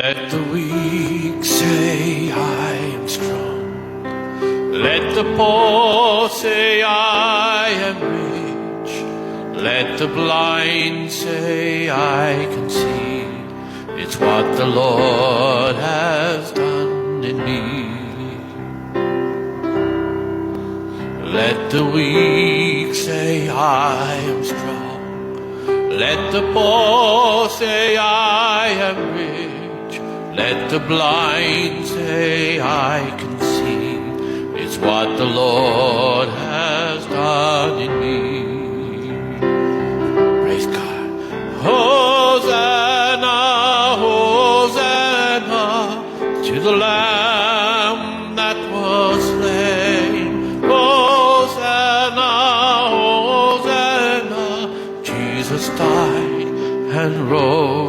Let the weak say I am strong. Let the poor say I am rich. Let the blind say I can see. It's what the Lord has done in me. Let the weak say I am strong. Let the poor say I am rich. Let the blind say I can see. It's what the Lord has done in me. Praise God. Hosanna, Hosanna to the Lamb that was slain. Hosanna, Hosanna, Jesus died and rose